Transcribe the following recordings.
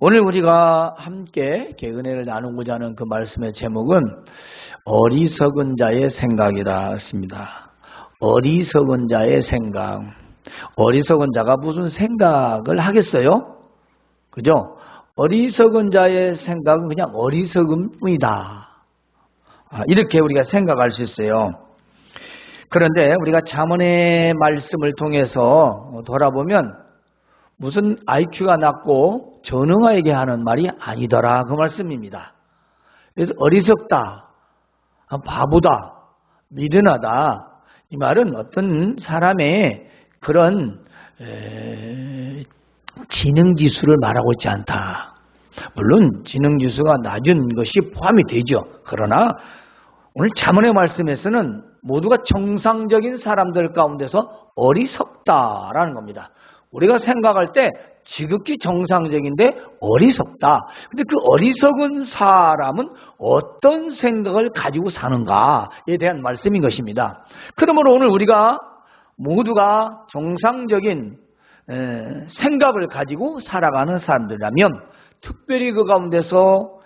오늘 우리가 함께 은혜를 나누고자 하는 그 말씀의 제목은 어리석은 자의 생각이라 했습니다. 어리석은 자의 생각. 어리석은 자가 무슨 생각을 하겠어요? 그죠? 어리석은 자의 생각은 그냥 어리석음이다. 이렇게 우리가 생각할 수 있어요. 그런데 우리가 잠언의 말씀을 통해서 돌아보면 무슨 IQ가 낮고 전능하에게 하는 말이 아니더라 그 말씀입니다. 그래서 어리석다, 바보다, 미련하다 이 말은 어떤 사람의 그런 지능지수를 말하고 있지 않다. 물론 지능지수가 낮은 것이 포함이 되죠. 그러나 오늘 잠언의 말씀에서는 모두가 정상적인 사람들 가운데서 어리석다라는 겁니다. 우리가 생각할 때 지극히 정상적인데 어리석다. 근데 그 어리석은 사람은 어떤 생각을 가지고 사는가에 대한 말씀인 것입니다. 그러므로 오늘 우리가 모두가 정상적인 생각을 가지고 살아가는 사람들이라면, 특별히 그 가운데서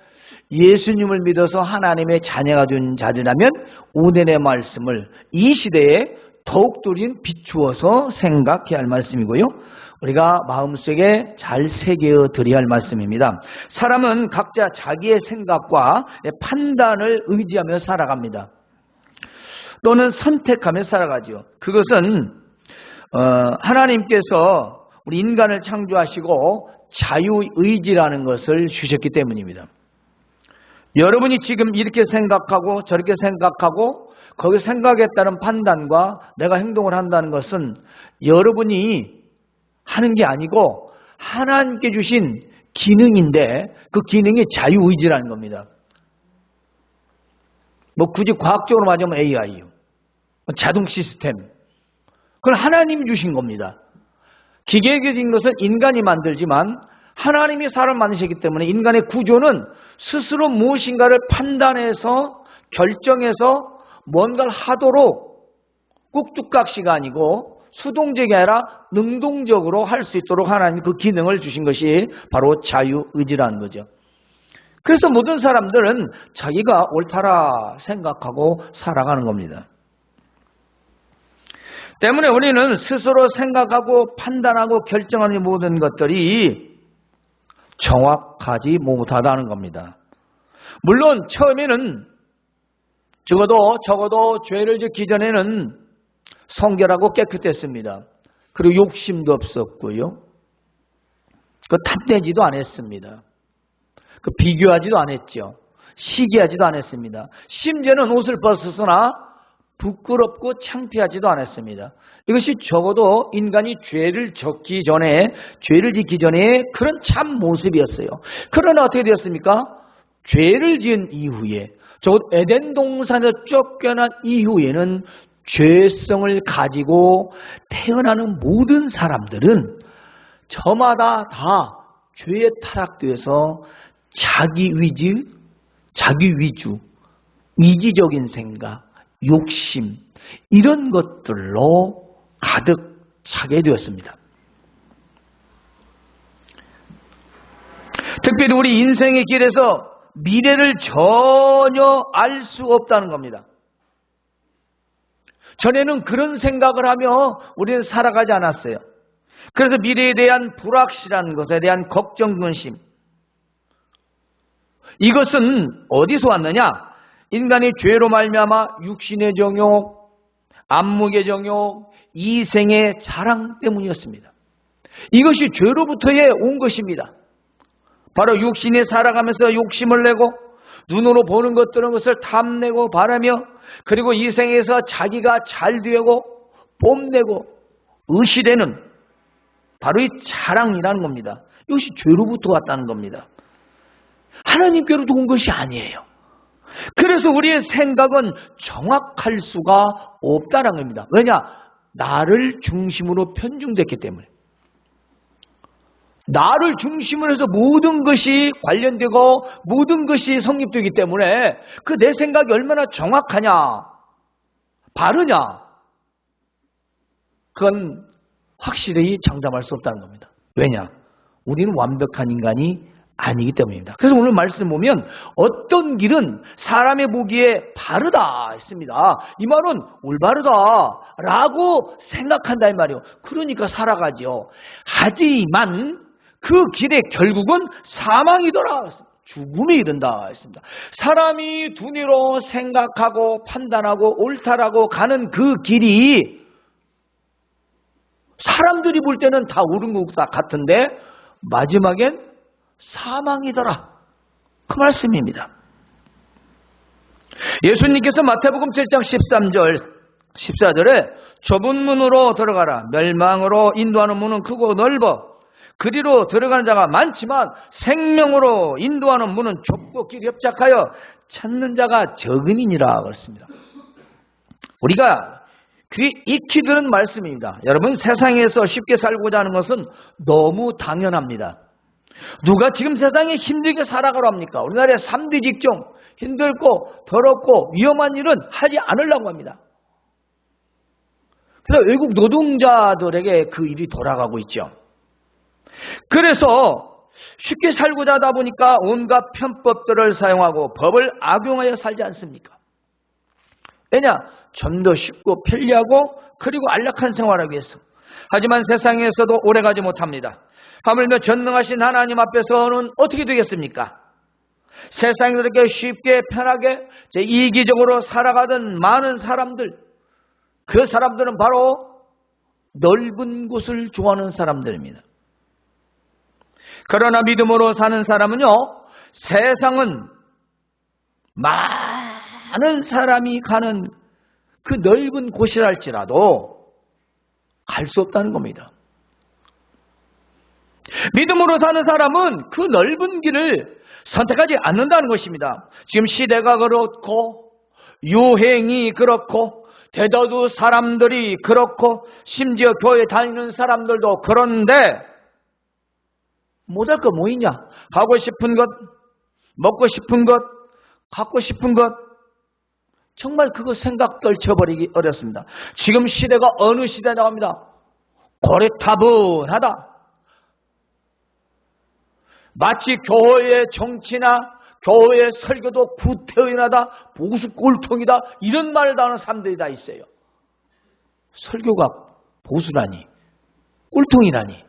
예수님을 믿어서 하나님의 자녀가 된 자들이라면 오늘의 말씀을 이 시대에 더욱더 비추어서 생각해야 할 말씀이고요. 우리가 마음속에 잘 새겨 드려야 할 말씀입니다. 사람은 각자 자기의 생각과 판단을 의지하며 살아갑니다. 또는 선택하며 살아가죠. 그것은 하나님께서 우리 인간을 창조하시고 자유의지라는 것을 주셨기 때문입니다. 여러분이 지금 이렇게 생각하고 저렇게 생각하고 거기 생각에 따른 판단과 내가 행동을 한다는 것은 여러분이 하는 게 아니고 하나님께 주신 기능인데 그 기능이 자유의지라는 겁니다. 굳이 과학적으로 말하면 AI, 자동 시스템, 그건 하나님이 주신 겁니다. 기계에 주신 것은 인간이 만들지만 하나님이 사람을 만드셨기 때문에 인간의 구조는 스스로 무엇인가를 판단해서 결정해서 뭔가를 하도록 꾹뚝각시가 아니고 수동적이 아니라 능동적으로 할 수 있도록 하나님이 그 기능을 주신 것이 바로 자유의지라는 거죠. 그래서 모든 사람들은 자기가 옳다라 생각하고 살아가는 겁니다. 때문에 우리는 스스로 생각하고 판단하고 결정하는 모든 것들이 정확하지 못하다는 겁니다. 물론 처음에는 적어도 죄를 짓기 전에는 성결하고 깨끗했습니다. 그리고 욕심도 없었고요. 탐내지도 않았습니다. 비교하지도 않았죠. 시기하지도 않았습니다. 심지어는 옷을 벗었으나 부끄럽고 창피하지도 않았습니다. 이것이 적어도 인간이 죄를 짓기 전에 그런 참 모습이었어요. 그러나 어떻게 되었습니까? 죄를 지은 이후에, 적어도 에덴 동산에서 쫓겨난 이후에는 죄성을 가지고 태어나는 모든 사람들은 저마다 다 죄에 타락되어서 자기 위주, 이기적인 생각, 욕심 이런 것들로 가득 차게 되었습니다. 특별히 우리 인생의 길에서 미래를 전혀 알 수 없다는 겁니다. 전에는 그런 생각을 하며 우리는 살아가지 않았어요. 그래서 미래에 대한 불확실한 것에 대한 걱정, 근심, 이것은 어디서 왔느냐? 인간이 죄로 말미암아 육신의 정욕, 안목의 정욕, 이생의 자랑 때문이었습니다. 이것이 죄로부터의 온 것입니다. 바로 육신이 살아가면서 욕심을 내고 눈으로 보는 것을 탐내고 바라며, 그리고 이 생에서 자기가 잘 되고 뽐내고 의시되는 바로 이 자랑이라는 겁니다. 이것이 죄로부터 왔다는 겁니다. 하나님께로부터 온 것이 아니에요. 그래서 우리의 생각은 정확할 수가 없다는 겁니다. 왜냐? 나를 중심으로 편중됐기 때문에. 나를 중심으로 해서 모든 것이 관련되고 모든 것이 성립되기 때문에 그 내 생각이 얼마나 정확하냐, 바르냐, 그건 확실히 장담할 수 없다는 겁니다. 왜냐? 우리는 완벽한 인간이 아니기 때문입니다. 그래서 오늘 말씀 보면 어떤 길은 사람의 보기에 바르다 했습니다. 이 말은 올바르다라고 생각한다 이 말이에요. 그러니까 살아가죠. 하지만 그 길의 결국은 사망이더라. 죽음에 이른다 했습니다. 사람이 두뇌로 생각하고 판단하고 옳다라고 가는 그 길이 사람들이 볼 때는 다 옳은 것 같은데 마지막엔 사망이더라. 그 말씀입니다. 예수님께서 마태복음 7장 13절 14절에 좁은 문으로 들어가라. 멸망으로 인도하는 문은 크고 넓어 그리로 들어가는 자가 많지만 생명으로 인도하는 문은 좁고 길이 협착하여 찾는 자가 적음이니라 그랬습니다. 우리가 귀 익히 들은 말씀입니다. 여러분, 세상에서 쉽게 살고자 하는 것은 너무 당연합니다. 누가 지금 세상에 힘들게 살아가려 합니까? 우리나라의 3대 직종, 힘들고 더럽고 위험한 일은 하지 않으려고 합니다. 그래서 외국 노동자들에게 그 일이 돌아가고 있죠. 그래서 쉽게 살고자 하다 보니까 온갖 편법들을 사용하고 법을 악용하여 살지 않습니까? 왜냐? 좀 더 쉽고 편리하고 그리고 안락한 생활하기 위해서. 하지만 세상에서도 오래가지 못합니다. 하물며 전능하신 하나님 앞에서는 어떻게 되겠습니까? 세상에 그렇게 쉽게 편하게 이기적으로 살아가던 많은 사람들, 그 사람들은 바로 넓은 곳을 좋아하는 사람들입니다. 그러나 믿음으로 사는 사람은요, 세상은 많은 사람이 가는 그 넓은 곳이랄지라도 갈 수 없다는 겁니다. 믿음으로 사는 사람은 그 넓은 길을 선택하지 않는다는 것입니다. 지금 시대가 그렇고 유행이 그렇고 대다수 사람들이 그렇고 심지어 교회 다니는 사람들도 그런데 못할 거 뭐 있냐? 가고 싶은 것, 먹고 싶은 것, 갖고 싶은 것, 정말 그거 생각 떨쳐버리기 어렵습니다. 지금 시대가 어느 시대라고 합니다. 고래타분하다. 마치 교회의 정치나 교회의 설교도 구태의하다, 보수 꼴통이다, 이런 말을 다 하는 사람들이 다 있어요. 설교가 보수라니, 꼴통이라니.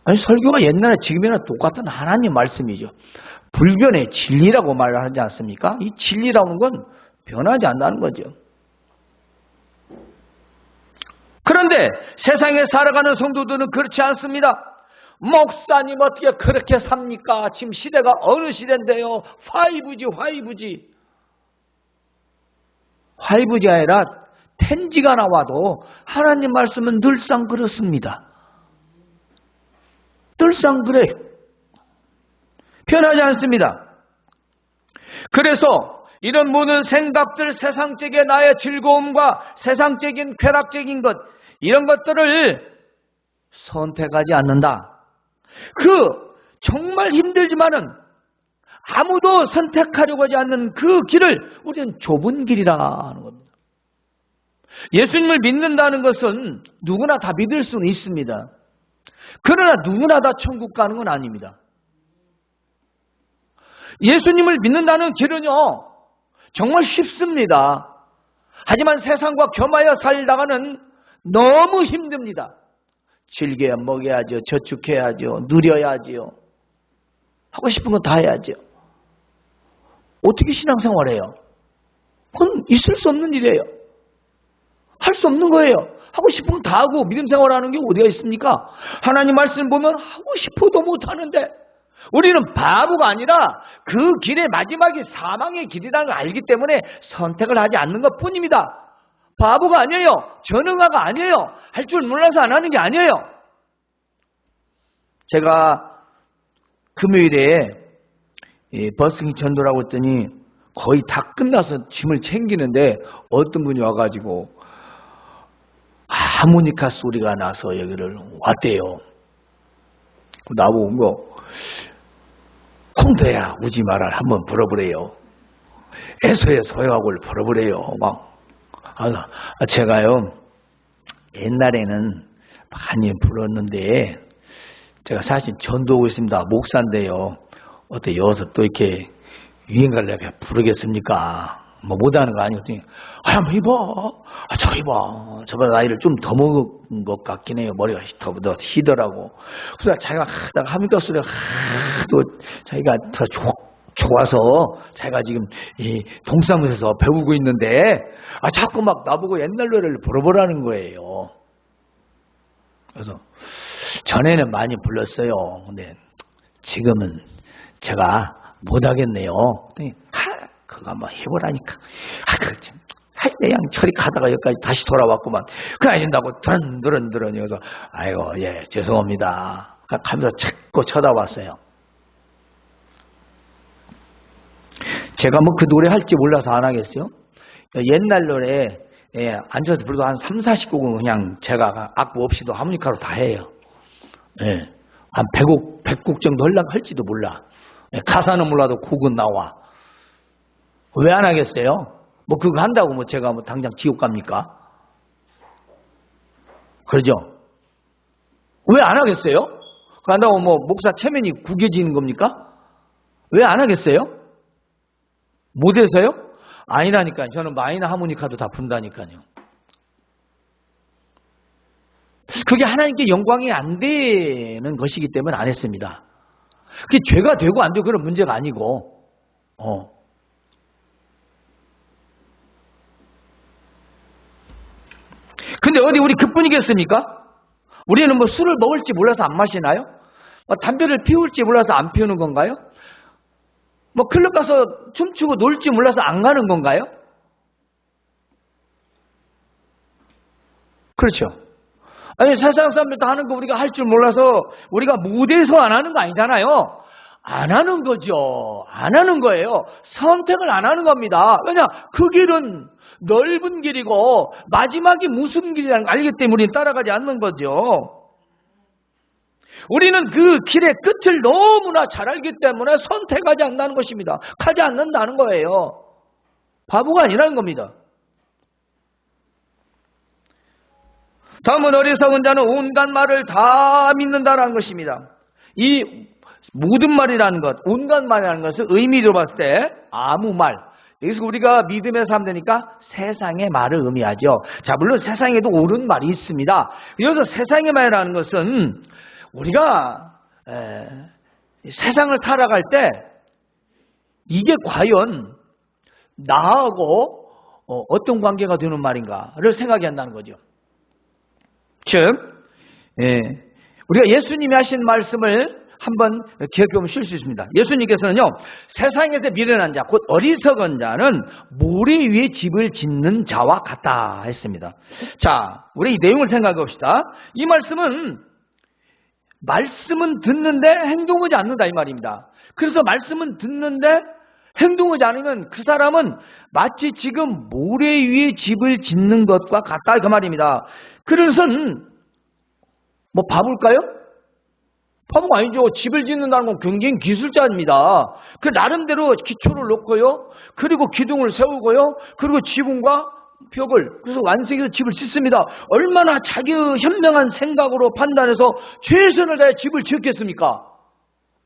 아니, 설교가 옛날에 지금이나 똑같은 하나님 말씀이죠. 불변의 진리라고 말을 하지 않습니까? 이 진리라는 건 변하지 않는다는 거죠. 그런데 세상에 살아가는 성도들은 그렇지 않습니다. 목사님 어떻게 그렇게 삽니까? 지금 시대가 어느 시대인데요? 5G. 5G 아니라 10G가 나와도 하나님 말씀은 늘상 그렇습니다. 늘상 그래요. 변하지 않습니다. 그래서 이런 모든 생각들, 세상적인 나의 즐거움과 세상적인 쾌락적인 것, 이런 것들을 선택하지 않는다. 정말 힘들지만은 아무도 선택하려고 하지 않는 그 길을 우리는 좁은 길이라 하는 겁니다. 예수님을 믿는다는 것은 누구나 다 믿을 수는 있습니다. 그러나 누구나 다 천국 가는 건 아닙니다. 예수님을 믿는다는 길은요, 정말 쉽습니다. 하지만 세상과 겸하여 살다가는 너무 힘듭니다. 즐겨야 먹여야죠. 저축해야죠. 누려야죠. 하고 싶은 건 다 해야죠. 어떻게 신앙생활해요? 그건 있을 수 없는 일이에요. 할 수 없는 거예요. 하고 싶은 건 다 하고 믿음 생활하는 게 어디가 있습니까? 하나님 말씀 보면 하고 싶어도 못하는데, 우리는 바보가 아니라 그 길의 마지막이 사망의 길이라는 걸 알기 때문에 선택을 하지 않는 것 뿐입니다. 바보가 아니에요. 전능아가 아니에요. 할 줄 몰라서 안 하는 게 아니에요. 제가 금요일에 버스킹 전도라고 했더니 거의 다 끝나서 짐을 챙기는데 어떤 분이 와가지고 하모니카 소리가 나서 여기를 왔대요. 나보고 콩도야 우지 마라 한번 불어보래요. 에서의 소요하고를 불어보래요. 제가요 옛날에는 많이 불었는데 제가 사실 전도하고 있습니다. 목사인데요. 어때 여기서 또 이렇게 유행가를 내가 부르겠습니까? 뭐 못하는 거 아니거든요. 한번 입어. 저 입어. 저보다 나이를 좀 더 먹은 것 같긴 해요. 머리가 더 희더라고. 그래서 자기가 하다가 하니까 소리가 또 자기가 더 좋아서 자기가 지금 이 동사무소에서 배우고 있는데 자꾸 막 나보고 옛날 노래를 불러보라는 거예요. 그래서 전에는 많이 불렀어요. 근데 지금은 제가 못하겠네요. 그거 한번 해보라니까. 내 양철이 가다가 여기까지 다시 돌아왔구만. 그래 안 된다고 드런 여기서 아이고 예 죄송합니다. 가면서 자꾸 쳐다봤어요. 제가 뭐 그 노래 할지 몰라서 안 하겠어요? 옛날 노래 앉아서 불러도 한 3, 40곡은 그냥 제가 악보 없이도 하모니카로 다 해요. 예, 한 100곡 정도 할지도 몰라. 가사는 몰라도 곡은 나와. 왜 안 하겠어요? 뭐 그거 한다고 뭐 제가 뭐 당장 지옥 갑니까? 그러죠? 왜 안 하겠어요? 그거 한다고 뭐 목사 체면이 구겨지는 겁니까? 왜 안 하겠어요? 못해서요? 아니라니까요. 저는 마이너 하모니카도 다 분다니까요. 그게 하나님께 영광이 안 되는 것이기 때문에 안 했습니다. 그게 죄가 되고 안 되고 그런 문제가 아니고 근데 어디 우리 그뿐이겠습니까? 우리는 뭐 술을 먹을지 몰라서 안 마시나요? 담배를 피울지 몰라서 안 피우는 건가요? 뭐 클럽 가서 춤추고 놀지 몰라서 안 가는 건가요? 그렇죠. 아니 세상 사람들 다 하는 거 우리가 할 줄 몰라서 우리가 못해서 안 하는 거 아니잖아요. 안 하는 거죠. 안 하는 거예요. 선택을 안 하는 겁니다. 왜냐? 그 길은 넓은 길이고 마지막이 무슨 길이라는 걸 알기 때문에 우리는 따라가지 않는 거죠. 우리는 그 길의 끝을 너무나 잘 알기 때문에 선택하지 않는다는 것입니다. 가지 않는다는 거예요. 바보가 아니라는 겁니다. 다음은 어리석은 자는 온갖 말을 다 믿는다라는 것입니다. 이 모든 말이라는 것, 온갖 말이라는 것을 의미로 봤을 때 아무 말. 여기서 우리가 믿음의 삶 되니까 세상의 말을 의미하죠. 자, 물론 세상에도 옳은 말이 있습니다. 여기서 세상의 말이라는 것은 우리가 세상을 살아갈 때 이게 과연 나하고 어떤 관계가 되는 말인가를 생각해야 한다는 거죠. 즉 우리가 예수님이 하신 말씀을 한번 기억해보면 쉴 수 있습니다. 예수님께서는요, 세상에서 미련한 자, 곧 어리석은 자는 모래 위에 집을 짓는 자와 같다 했습니다. 자, 우리 이 내용을 생각해 봅시다. 이 말씀은 듣는데 행동하지 않는다 이 말입니다. 그래서 말씀은 듣는데 행동하지 않으면 그 사람은 마치 지금 모래 위에 집을 짓는 것과 같다 그 말입니다. 그것은 뭐 바볼까요? 바보가 아니죠. 집을 짓는다는 건 굉장히 기술자입니다. 그 나름대로 기초를 놓고요. 그리고 기둥을 세우고요. 그리고 지붕과 벽을 그래서 완성해서 집을 짓습니다. 얼마나 자기 현명한 생각으로 판단해서 최선을 다해 집을 지었겠습니까?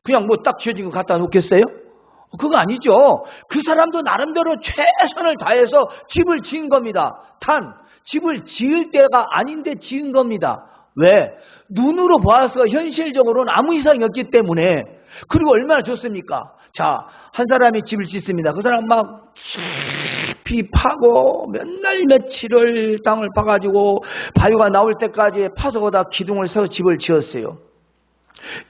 그냥 뭐 딱 지어진 거 갖다 놓겠어요? 그거 아니죠. 그 사람도 나름대로 최선을 다해서 집을 지은 겁니다. 단 집을 지을 때가 아닌데 지은 겁니다. 왜? 눈으로 봐서 현실적으로는 아무 이상이 없기 때문에. 그리고 얼마나 좋습니까? 자, 한 사람이 집을 짓습니다. 그 사람 막 깊이 파고 몇 날 며칠을 땅을 파가지고 바위가 나올 때까지 파서 거기다 기둥을 세워 집을 지었어요.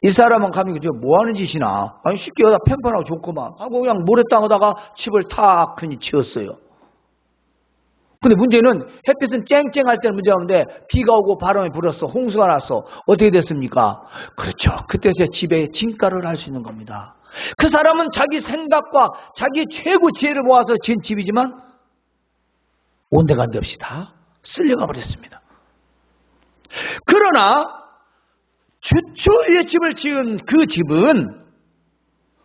이 사람은 가면 뭐 하는 짓이나? 아니 쉽게 여기다 편편하고 좋구만 하고 그냥 모래땅에다가 집을 탁 흔히 지었어요. 근데 문제는 햇빛은 쨍쨍할 때는 문제가 없는데 비가 오고 바람이 불었어. 홍수가 났어. 어떻게 됐습니까? 그렇죠. 그때서야 집에 진가를 할 수 있는 겁니다. 그 사람은 자기 생각과 자기 최고 지혜를 모아서 지은 집이지만 온데간데 없이 다 쓸려가 버렸습니다. 그러나 최초의 집을 지은 그 집은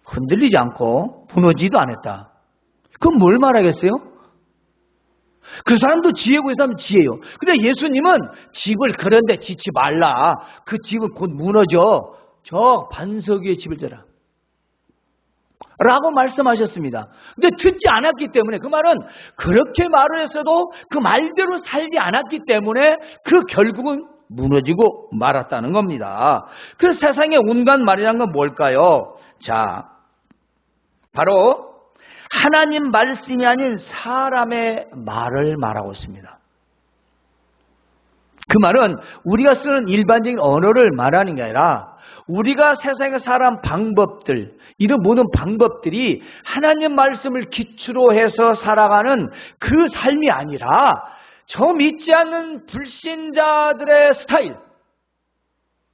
흔들리지 않고 무너지지도 않았다. 그럼 뭘 말하겠어요? 그 사람도 지혜고 이 사람은 지혜요. 근데 예수님은 집을 그런데 짓지 말라. 그 집은 곧 무너져. 저 반석 위에 집을 져라 라고 말씀하셨습니다. 근데 듣지 않았기 때문에, 그 말은 그렇게 말을 했어도 그 말대로 살지 않았기 때문에 그 결국은 무너지고 말았다는 겁니다. 그래서 세상의 온갖 말이란 건 뭘까요? 자, 바로 하나님 말씀이 아닌 사람의 말을 말하고 있습니다. 그 말은 우리가 쓰는 일반적인 언어를 말하는 게 아니라 우리가 세상에 살아온 방법들, 이런 모든 방법들이 하나님 말씀을 기초로 해서 살아가는 그 삶이 아니라 저 믿지 않는 불신자들의 스타일,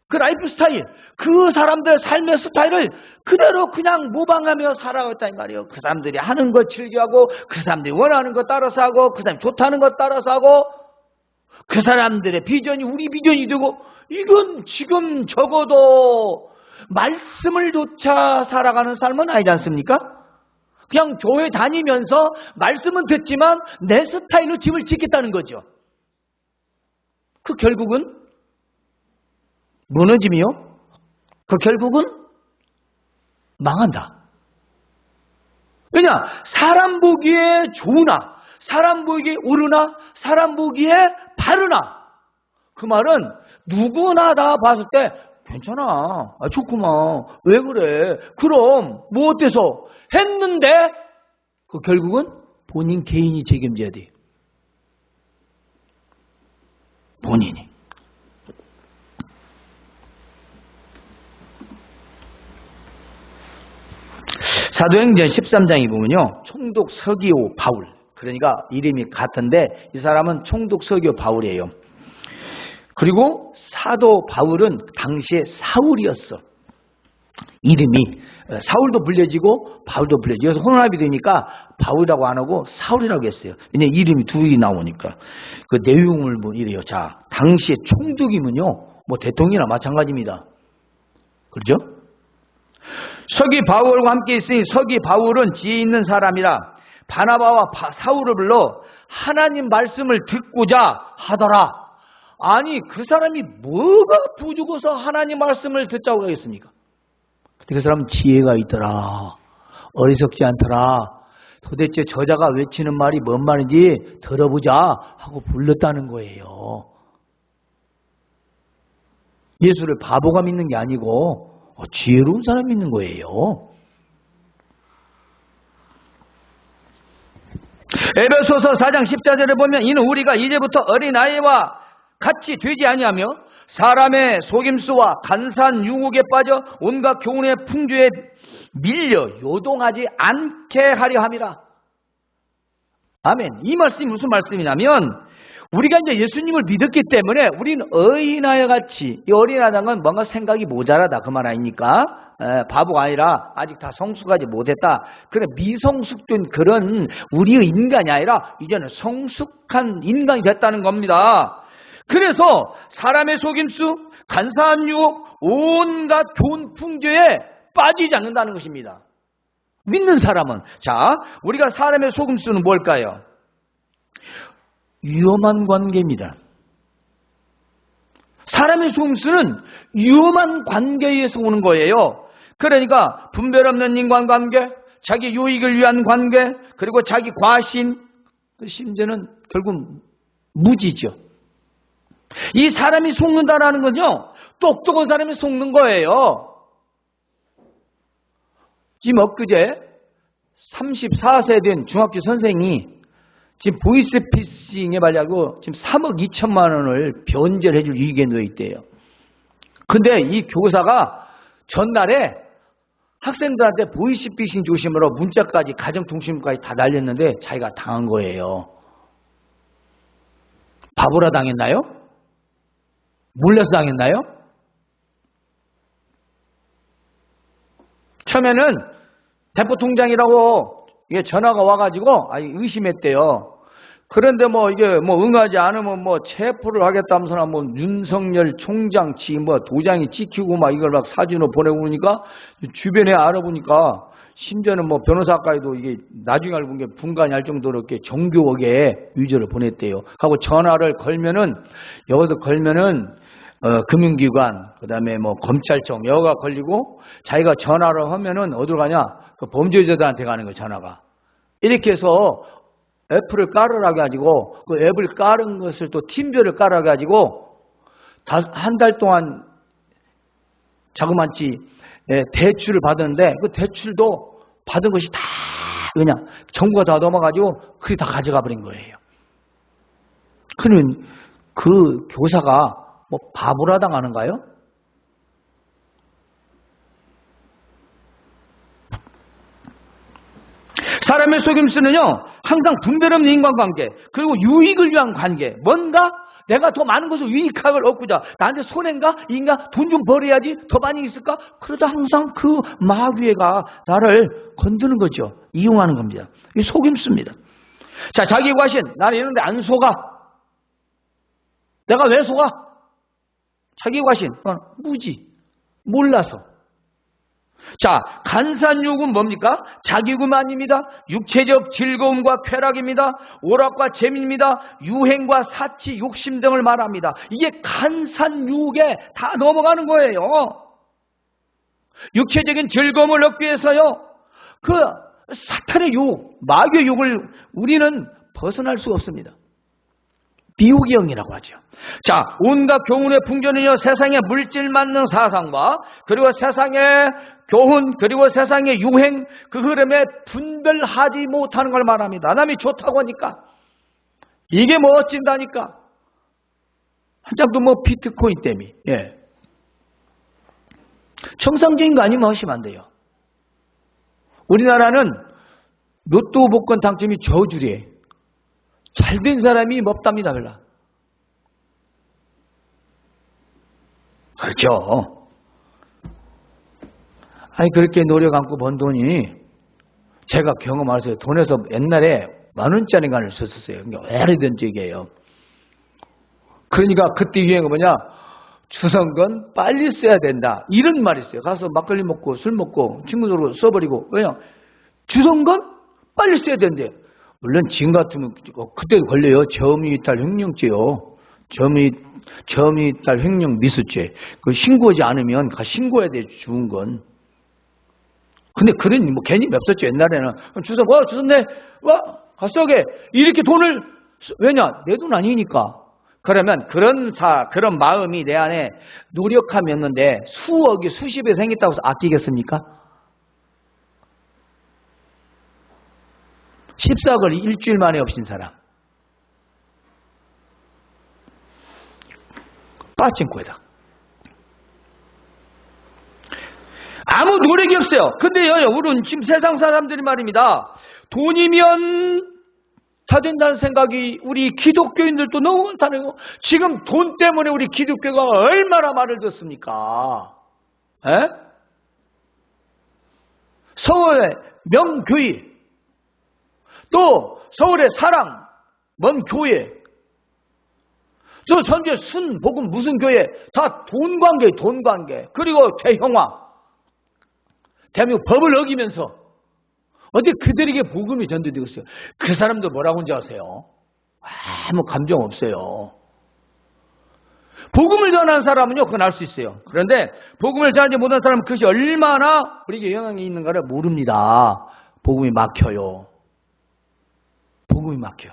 그 라이프 스타일, 그 사람들의 삶의 스타일을 그대로 그냥 모방하며 살아갔다는 말이에요. 그 사람들이 하는 거 즐겨하고, 그 사람들이 원하는 거 따라서 하고, 그 사람이 좋다는 거 따라서 하고, 그 사람들의 비전이 우리 비전이 되고, 이건 지금 적어도 말씀을 좇아 살아가는 삶은 아니지 않습니까? 그냥 교회 다니면서 말씀은 듣지만 내 스타일로 집을 짓겠다는 거죠. 그 결국은 무너짐이요. 그 결국은 망한다. 왜냐? 사람 보기에 좋으나, 사람 보기에 옳으나, 사람 보기에 바르나, 그 말은 누구나 다 봤을 때 괜찮아, 좋구만, 왜 그래, 그럼 뭐 어때서 했는데 그 결국은 본인 개인이 책임져야 돼. 본인이. 사도행전 13장에 보면요, 총독 서기오 바울, 그러니까 이름이 같은데 이 사람은 총독 서기오 바울이에요. 그리고 사도 바울은 당시에 사울이었어. 이름이 사울도 불려지고 바울도 불려지고, 그래서 혼합이 되니까 바울이라고 안 하고 사울이라고 했어요. 왜냐면 이름이 둘이 나오니까. 그 내용을 뭐 이래요. 자, 당시에 총독이면요, 뭐 대통령이나 마찬가지입니다. 그렇죠? 서기 바울과 함께 있으니 서기 바울은 지혜 있는 사람이라 바나바와 사울을 불러 하나님 말씀을 듣고자 하더라. 아니, 그 사람이 뭐가 부족해서 하나님 말씀을 듣자고 하겠습니까? 그 사람은 지혜가 있더라, 어리석지 않더라, 도대체 저자가 외치는 말이 뭔 말인지 들어보자 하고 불렀다는 거예요. 예수를 바보가 믿는 게 아니고 지혜로운 사람이 믿는 거예요. 에베소서 4장 14절에 보면 이는 우리가 이제부터 어린아이와 같이 되지 아니하며 사람의 속임수와 간사한 유혹에 빠져 온갖 교훈의 풍조에 밀려 요동하지 않게 하려 함이라. 아멘. 이 말씀이 무슨 말씀이냐면, 우리가 이제 예수님을 믿었기 때문에 우리는 어린아이와 같이, 이 어린아이라는 건 뭔가 생각이 모자라다 그 말 아닙니까? 바보가 아니라 아직 다 성숙하지 못했다. 그런 미성숙된 그런 우리의 인간이 아니라 이제는 성숙한 인간이 됐다는 겁니다. 그래서 사람의 속임수, 간사한 유혹, 온갖 좋은 풍조에 빠지지 않는다는 것입니다. 믿는 사람은. 자, 우리가 사람의 속임수는 뭘까요? 위험한 관계입니다. 사람의 속임수는 위험한 관계에 의해서 오는 거예요. 그러니까 분별 없는 인간관계, 자기 유익을 위한 관계, 그리고 자기 과신, 심지어는 결국 무지죠. 이 사람이 속는다라는 건요, 똑똑한 사람이 속는 거예요. 지금 엊그제 34세 된 중학교 선생이 지금 보이스피싱에 말하고 지금 3억 2천만 원을 변제를 해줄 위기에 놓여 있대요. 근데 이 교사가 전날에 학생들한테 보이스피싱 조심으로 문자까지, 가정통신까지 다 날렸는데 자기가 당한 거예요. 바보라 당했나요? 몰라서 당했나요? 처음에는 대포 통장이라고 이게 전화가 와가지고 의심했대요. 그런데 뭐 이게 뭐 응하지 않으면 뭐 체포를 하겠다면서나 뭐 윤석열 총장 뭐 도장이 찍히고 막 이걸 막 사진으로 보내고 그러니까 주변에 알아보니까 심지어는 뭐 변호사까지도 이게 나중에 알고 본 게 분간이 할 정도로 이렇게 정교하게 위조를 보냈대요. 하고 전화를 걸면은, 여기서 걸면은 금융기관, 그 다음에 뭐 검찰청, 여가 걸리고 자기가 전화를 하면은 어디로 가냐? 그 범죄자들한테 가는 거예요, 전화가. 이렇게 해서 애플을 깔으라 가지고 그 앱을 깔은 것을 또 팀별을 깔아 가지고 한 달 동안 자그마치 대출을 받았는데 그 대출도 받은 것이 다 그냥 정부가 다 넘어가지고 그게 다 가져가 버린 거예요. 그러면 그 교사가 뭐 바보라 당하는가요? 사람의 속임수는요, 항상 분별 없는 인간관계, 그리고 유익을 위한 관계, 뭔가 내가 더 많은 것을 유익학을 얻고자, 나한테 손해인가? 인가? 돈 좀 벌어야지 더 많이 있을까? 그러다 항상 그 마귀가 나를 건드는 거죠. 이용하는 겁니다. 이 속임수입니다. 자, 자기 과신, 나는 이런데 안 속아. 내가 왜 속아? 자기 과신, 무지, 몰라서. 자, 간산유혹은 뭡니까? 자기구만입니다. 육체적 즐거움과 쾌락입니다. 오락과 재미입니다. 유행과 사치, 욕심 등을 말합니다. 이게 간산유혹에 다 넘어가는 거예요. 육체적인 즐거움을 얻기 위해서요, 그 사탄의 유혹, 마귀의 유혹을 우리는 벗어날 수가 없습니다. 비호기형이라고 하죠. 자, 온갖 교훈의 풍조는요, 세상의 물질 맞는 사상과 그리고 세상의 교훈 그리고 세상의 유행 그 흐름에 분별하지 못하는 걸 말합니다. 남이 좋다고 하니까 이게 멋진다니까. 한짝도 뭐 비트코인 때문에. 예. 정상적인 거 아니면 하시면 안 돼요. 우리나라는 로또 복권 당첨이 저주리에 잘된 사람이 없답니다. 별로. 그렇죠. 아니 그렇게 노력 안고 번 돈이 제가 경험하세요. 돈에서 옛날에 10,000원짜리를 썼었어요. 오래된 적이에요. 그러니까 그때 유행은 뭐냐? 추석은 빨리 써야 된다. 이런 말이 있어요. 가서 막걸리 먹고 술 먹고 친구들하고 써버리고. 왜냐? 추석은 빨리 써야 된대. 물론 지금 같으면 그때도 걸려요. 점유이탈 횡령죄요. 점유이탈 횡령 미수죄. 그 신고하지 않으면 신고해야 돼. 죽은 건. 근데 그런 뭐 괜히 없었죠. 옛날에는 추석 내 가서게 이렇게 돈을 왜냐? 내 돈 아니니까. 그러면 그런 마음이 내 안에 노력하면는데 수억이 수십 배 생겼다고 해서 아끼겠습니까? 14억을 일주일 만에 없인 사람. 빠친코에다. 아무 노력이 없어요. 근데요, 우리는 지금 세상 사람들이 말입니다. 돈이면 다 된다는 생각이 우리 기독교인들도 너무 많다는 거. 지금 돈 때문에 우리 기독교가 얼마나 말을 듣습니까? 에? 서울의 명교회, 또 서울의 사랑, 먼 교회, 저 전주의 순복음 무슨 교회, 다 돈 관계, 돈 관계. 그리고 대형화. 대한민국 법을 어기면서 어디 그들에게 복음이 전도되고 있어요. 그 사람들 뭐라고 하는지 아세요? 아무 감정 없어요. 복음을 전하는 사람은요, 그건 알 수 있어요. 그런데 복음을 전하지 못한 사람은 그것이 얼마나 우리에게 영향이 있는가를 모릅니다. 복음이 막혀요. 복음이 막혀.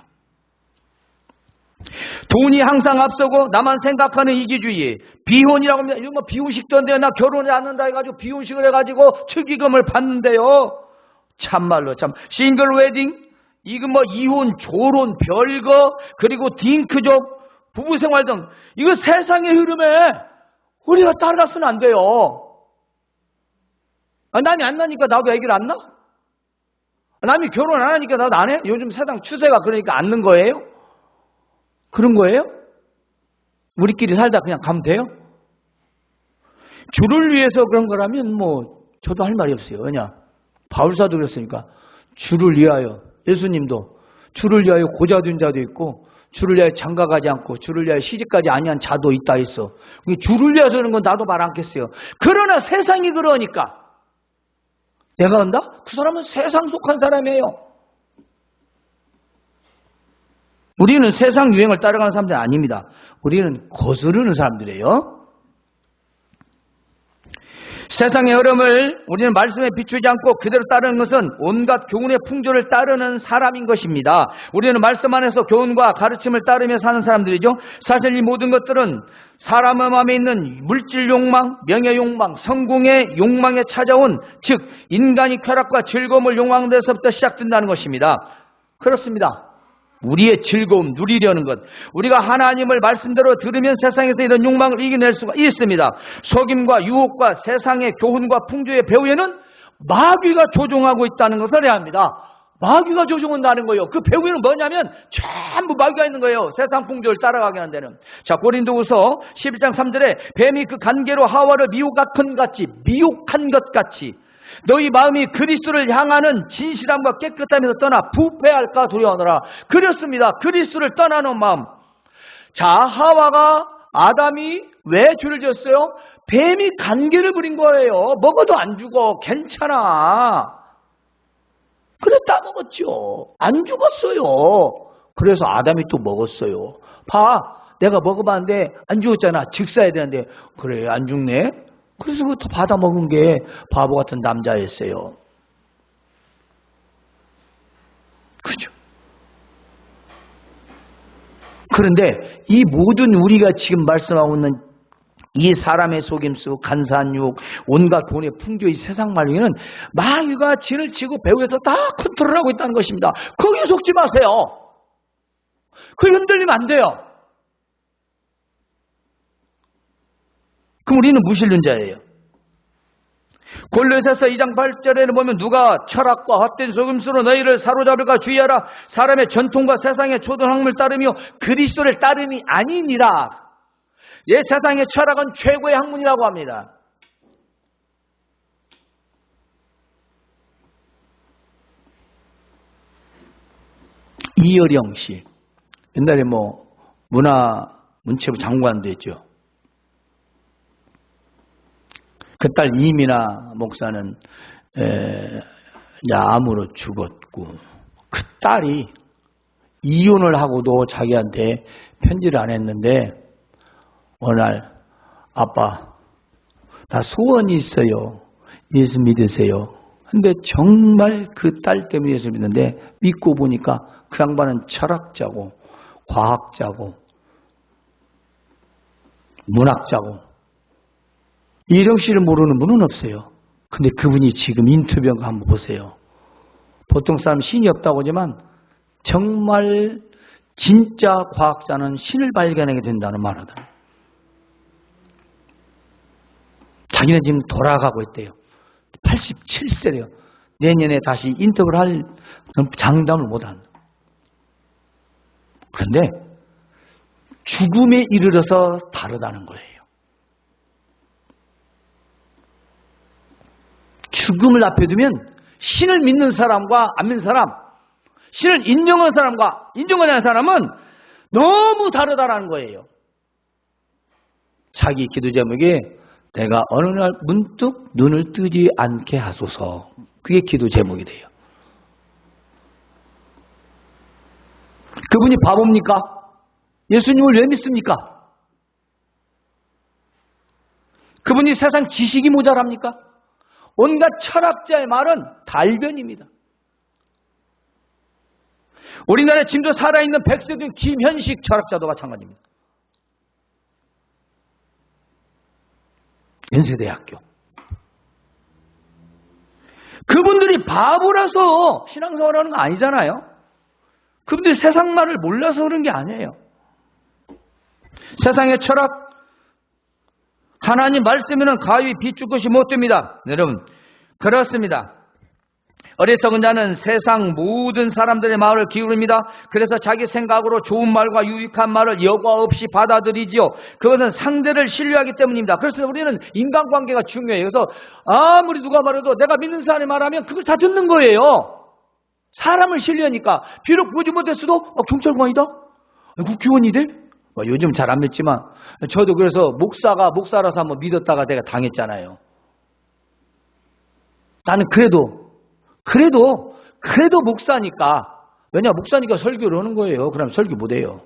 돈이 항상 앞서고 나만 생각하는 이기주의, 비혼이라고 합니다. 이거 뭐 비혼식도 한데요. 나 결혼하지 않는다 해가지고 비혼식을 해가지고 축의금을 받는데요. 참말로 참 싱글 웨딩, 이거 뭐 이혼, 조론, 별거, 그리고 딩크족, 부부생활 등 이거 세상의 흐름에 우리가 따라가서는 안 돼요. 남이 안 나니까 나도 애기를 안 낳아? 남이 결혼 안 하니까 나도 안 해? 요즘 세상 추세가 그러니까 안 낳는 거예요? 그런 거예요? 우리끼리 살다 그냥 가면 돼요? 주를 위해서 그런 거라면 뭐 저도 할 말이 없어요. 왜냐? 바울사도 그랬으니까 주를 위하여. 예수님도 주를 위하여 고자된 자도 있고 주를 위하여 장가가지 않고 주를 위하여 시집가지 아니한 자도 있다 했어. 주를 위해서 그런 건 나도 말 않겠어요. 그러나 세상이 그러니까 내가 한다? 그 사람은 세상 속한 사람이에요. 우리는 세상 유행을 따라가는 사람들이 아닙니다. 우리는 거스르는 사람들이에요. 세상의 흐름을 우리는 말씀에 비추지 않고 그대로 따르는 것은 온갖 교훈의 풍조를 따르는 사람인 것입니다. 우리는 말씀 안에서 교훈과 가르침을 따르며 사는 사람들이죠. 사실 이 모든 것들은 사람의 마음에 있는 물질 욕망, 명예 욕망, 성공의 욕망에 찾아온, 즉 인간이 쾌락과 즐거움을 욕망하는 데서부터 시작된다는 것입니다. 그렇습니다. 우리의 즐거움, 누리려는 것, 우리가 하나님을 말씀대로 들으면 세상에서 이런 욕망을 이겨낼 수가 있습니다. 속임과 유혹과 세상의 교훈과 풍조의 배후에는 마귀가 조종하고 있다는 것을 해야 합니다. 마귀가 조종한다는 거예요. 그 배후에는 뭐냐면 전부 마귀가 있는 거예요. 세상 풍조를 따라가게 하는 데는. 자, 고린도후서 11장 3절에 뱀이 그 간계로 하와를 미혹한 것 같이 너희 마음이 그리스도를 향하는 진실함과 깨끗함에서 떠나 부패할까 두려워하노라. 그렇습니다. 그리스도를 떠나는 마음. 자, 하와가, 아담이 왜 죄를 지었어요? 뱀이 간계를 부린 거예요. 먹어도 안 죽어. 괜찮아. 그래, 따먹었죠. 안 죽었어요. 그래서 아담이 또 먹었어요. 봐, 내가 먹어봤는데 안 죽었잖아. 즉사해야 되는데. 그래, 안 죽네. 그래서 그거 받아 먹은 게 바보 같은 남자였어요. 그죠? 그런데 이 모든 우리가 지금 말씀하고 있는 이 사람의 속임수, 간사한 유혹, 온갖 돈의 풍조의 세상 말리는 마귀가 진을 치고 배후에서 다 컨트롤하고 있다는 것입니다. 거기에 속지 마세요. 그게 흔들리면 안 돼요. 그럼 우리는 무신론자예요. 골로새서 2장 8절에는 보면 누가 철학과 헛된 속임수로 너희를 사로잡을까 주의하라. 사람의 전통과 세상의 초등학문을 따르며 그리스도를 따름이 아니니라. 예, 세상의 철학은 최고의 학문이라고 합니다. 이어령 씨, 옛날에 문체부 장관도 했죠. 그 딸 이민아 목사는 암으로 죽었고, 그 딸이 이혼을 하고도 자기한테 편지를 안 했는데 어느 날, 아빠, 나 소원이 있어요. 예수 믿으세요. 근데 정말 그 딸 때문에 예수 믿는데 믿고 보니까 그 양반은 철학자고 과학자고 문학자고 이령 씨를 모르는 분은 없어요. 근데 그분이 지금 인터뷰한 거 한번 보세요. 보통 사람 신이 없다고 하지만 정말 진짜 과학자는 신을 발견하게 된다는 말하다. 자기는 지금 돌아가고 있대요. 87세래요. 내년에 다시 인터뷰를 할 장담을 못한다. 그런데 죽음에 이르러서 다르다는 거예요. 죽음을 앞에 두면 신을 믿는 사람과 안 믿는 사람, 신을 인정하는 사람과 인정하지 않는 사람은 너무 다르다라는 거예요. 자기 기도 제목에 내가 어느 날 문득 눈을 뜨지 않게 하소서. 그게 기도 제목이 돼요. 그분이 바보입니까? 예수님을 왜 믿습니까? 그분이 세상 지식이 모자랍니까? 온갖 철학자의 말은 달변입니다. 우리나라에 지금도 살아있는 백석윤, 김현식 철학자도 마찬가지입니다. 연세대학교. 그분들이 바보라서 신앙생활 하는 거 아니잖아요. 그분들이 세상 말을 몰라서 그런 게 아니에요. 세상의 철학, 하나님 말씀에는 가히 비출 것이 못 됩니다. 여러분, 그렇습니다. 어리석은 자는 세상 모든 사람들의 마음을 기울입니다. 그래서 자기 생각으로 좋은 말과 유익한 말을 여과 없이 받아들이지요. 그것은 상대를 신뢰하기 때문입니다. 그래서 우리는 인간관계가 중요해요. 그래서 아무리 누가 말해도 내가 믿는 사람이 말하면 그걸 다 듣는 거예요. 사람을 신뢰하니까. 비록 보지 못했어도 경찰관이다? 국회의원이 돼? 요즘 잘 안 믿지만 저도 그래서 목사가 목사라서 한번 믿었다가 내가 당했잖아요. 나는 그래도 목사니까. 왜냐, 목사니까 설교를 하는 거예요. 그럼 설교 못해요.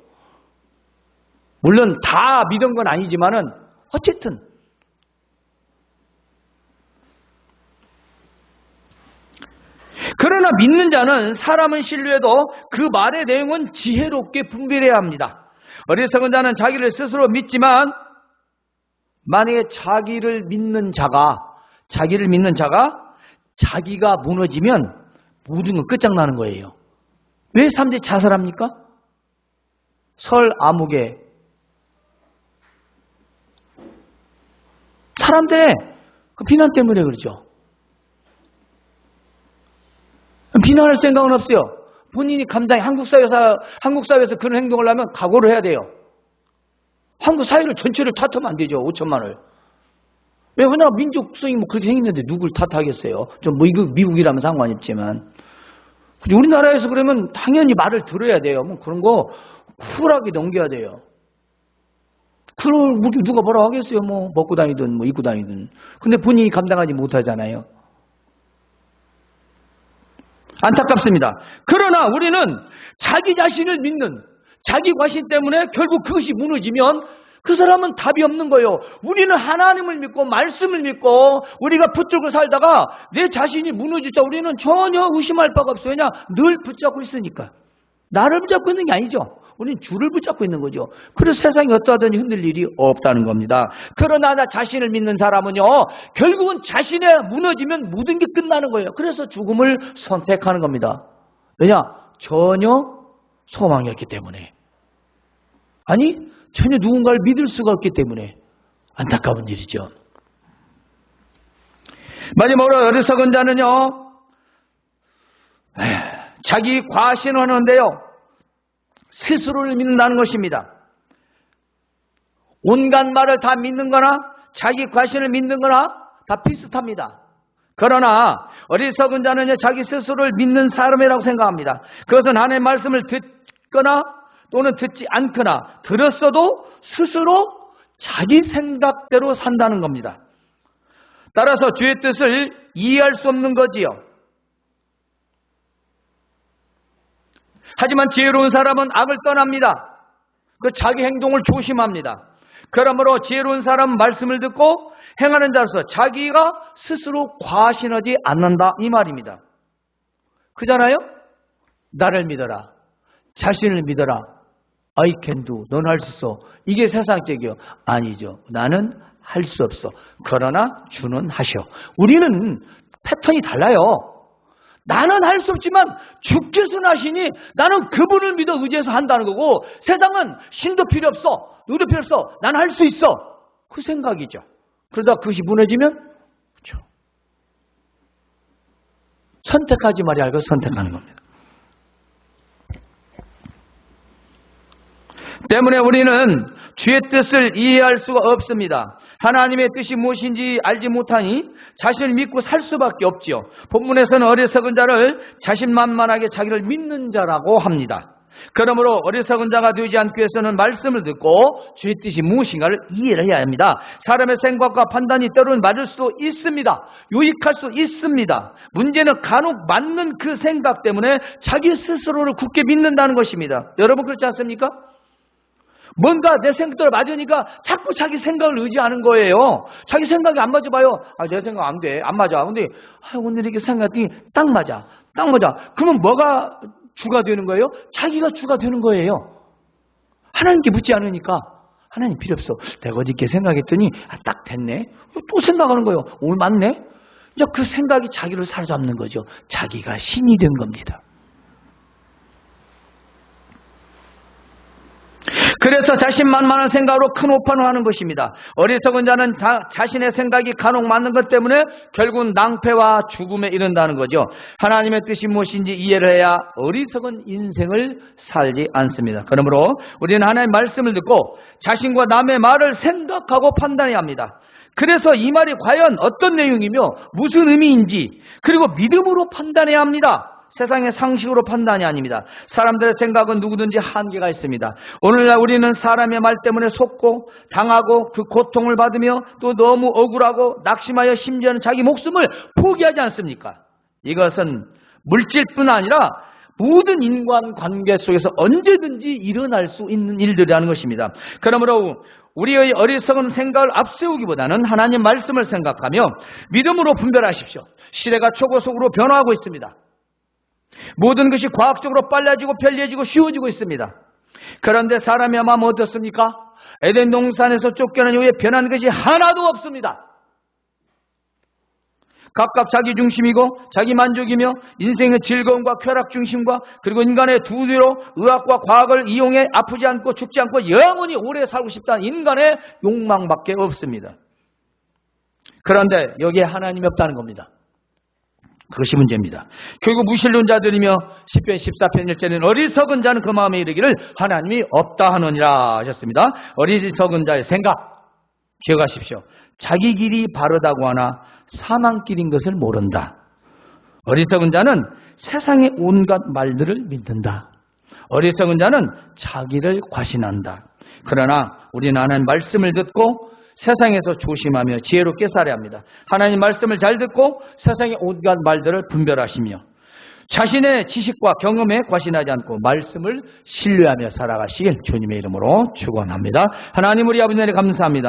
물론 다 믿은 건 아니지만은 어쨌든 그러나 믿는 자는 사람은 신뢰해도 그 말의 내용은 지혜롭게 분별해야 합니다. 어리석은 자는 자기를 스스로 믿지만 만약에 자기를 믿는 자가 자기가 무너지면 모든 건 끝장나는 거예요. 왜 사람들이 자살합니까? 설 암흑에 사람들의 그 비난 때문에 그러죠. 비난할 생각은 없어요. 본인이 감당해. 한국 사회에서 그런 행동을 하면 각오를 해야 돼요. 한국 사회를 전체를 탓하면 안 되죠. 5천만을. 왜 우리나라 민족성이 뭐 그렇게 생겼는데 누굴 탓하겠어요? 좀 미국이라면 상관이 없지만. 우리나라에서 그러면 당연히 말을 들어야 돼요. 뭐 그런 거 쿨하게 넘겨야 돼요. 그걸 누가 뭐라고 하겠어요? 뭐 먹고 다니든 뭐 입고 다니든. 근데 본인이 감당하지 못하잖아요. 안타깝습니다. 그러나 우리는 자기 자신을 믿는 자기 과신 때문에 결국 그것이 무너지면 그 사람은 답이 없는 거예요. 우리는 하나님을 믿고 말씀을 믿고 우리가 붙들고 살다가 내 자신이 무너지자 우리는 전혀 의심할 바가 없어요. 왜냐? 늘 붙잡고 있으니까. 나를 붙잡고 있는 게 아니죠. 우리는 주를 붙잡고 있는 거죠. 그래서 세상이 어떠하든지 흔들 일이 없다는 겁니다. 그러나 나 자신을 믿는 사람은요, 결국은 자신의 무너지면 모든 게 끝나는 거예요. 그래서 죽음을 선택하는 겁니다. 왜냐? 전혀 소망이 없기 때문에. 아니, 전혀 누군가를 믿을 수가 없기 때문에 안타까운 일이죠. 마지막으로 어리석은 자는요, 자기 과신하는데요, 스스로를 믿는다는 것입니다. 온갖 말을 다 믿는 거나 자기 과신을 믿는 거나 다 비슷합니다. 그러나 어리석은 자는 자기 스스로를 믿는 사람이라고 생각합니다. 그것은 하나님의 말씀을 듣거나 또는 듣지 않거나 들었어도 스스로 자기 생각대로 산다는 겁니다. 따라서 주의 뜻을 이해할 수 없는 거지요. 하지만 지혜로운 사람은 악을 떠납니다. 그 자기 행동을 조심합니다. 그러므로 지혜로운 사람은 말씀을 듣고 행하는 자로서 자기가 스스로 과신하지 않는다 이 말입니다. 그잖아요? 나를 믿어라. 자신을 믿어라. I can do. 넌 할 수 있어. 이게 세상적이요. 아니죠. 나는 할 수 없어. 그러나 주는 하셔. 우리는 패턴이 달라요. 나는 할 수 없지만 주께서 하시니 나는 그분을 믿어 의지해서 한다는 거고, 세상은 신도 필요 없어. 누구도 필요 없어. 나는 할 수 있어. 그 생각이죠. 그러다 그것이 무너지면 그렇죠. 선택하지 말아야 할 걸 선택하는 겁니다. 때문에 우리는 주의 뜻을 이해할 수가 없습니다. 하나님의 뜻이 무엇인지 알지 못하니 자신을 믿고 살 수밖에 없지요. 본문에서는 어리석은 자를 자신만만하게 자기를 믿는 자라고 합니다. 그러므로 어리석은 자가 되지 않기 위해서는 말씀을 듣고 주의 뜻이 무엇인가를 이해를 해야 합니다. 사람의 생각과 판단이 때로는 맞을 수도 있습니다. 유익할 수 있습니다. 문제는 간혹 맞는 그 생각 때문에 자기 스스로를 굳게 믿는다는 것입니다. 여러분 그렇지 않습니까? 뭔가 내 생각대로 맞으니까 자꾸 자기 생각을 의지하는 거예요. 자기 생각이 안 맞아봐요. 내 생각 안 돼. 안 맞아. 근데 오늘 이렇게 생각이 딱 맞아. 딱 맞아. 그러면 뭐가 주가 되는 거예요? 자기가 주가 되는 거예요. 하나님께 묻지 않으니까 하나님 필요 없어. 내가 어저께 생각했더니 딱 됐네. 또 생각하는 거예요. 오늘 맞네. 이제 그 생각이 자기를 사로잡는 거죠. 자기가 신이 된 겁니다. 그래서 자신만만한 생각으로 큰 오판을 하는 것입니다. 어리석은 자는 자신의 생각이 간혹 맞는 것 때문에 결국은 낭패와 죽음에 이른다는 거죠. 하나님의 뜻이 무엇인지 이해를 해야 어리석은 인생을 살지 않습니다. 그러므로 우리는 하나님의 말씀을 듣고 자신과 남의 말을 생각하고 판단해야 합니다. 그래서 이 말이 과연 어떤 내용이며 무슨 의미인지, 그리고 믿음으로 판단해야 합니다. 세상의 상식으로 판단이 아닙니다. 사람들의 생각은 누구든지 한계가 있습니다. 오늘날 우리는 사람의 말 때문에 속고 당하고 그 고통을 받으며 또 너무 억울하고 낙심하여 심지어는 자기 목숨을 포기하지 않습니까? 이것은 물질뿐 아니라 모든 인간관계 속에서 언제든지 일어날 수 있는 일들이라는 것입니다. 그러므로 우리의 어리석은 생각을 앞세우기보다는 하나님 말씀을 생각하며 믿음으로 분별하십시오. 시대가 초고속으로 변화하고 있습니다. 모든 것이 과학적으로 빨라지고 편리해지고 쉬워지고 있습니다. 그런데 사람의 마음은 어떻습니까? 에덴 동산에서 쫓겨난 이후에 변한 것이 하나도 없습니다. 각각 자기 중심이고 자기 만족이며 인생의 즐거움과 쾌락 중심과 그리고 인간의 두뇌로 의학과 과학을 이용해 아프지 않고 죽지 않고 영원히 오래 살고 싶다는 인간의 욕망밖에 없습니다. 그런데 여기에 하나님이 없다는 겁니다. 그것이 문제입니다. 결국 무신론자들이며 10편 14편 1절에는 어리석은 자는 그 마음에 이르기를 하나님이 없다 하느니라 하셨습니다. 어리석은 자의 생각 기억하십시오. 자기 길이 바르다고 하나 사망길인 것을 모른다. 어리석은 자는 세상의 온갖 말들을 믿는다. 어리석은 자는 자기를 과신한다. 그러나 우리는 하나님 말씀을 듣고 세상에서 조심하며 지혜롭게 살아야 합니다. 하나님 말씀을 잘 듣고 세상의 온갖 말들을 분별하시며 자신의 지식과 경험에 과신하지 않고 말씀을 신뢰하며 살아가시길 주님의 이름으로 축원합니다. 하나님 우리 아버지 감사합니다.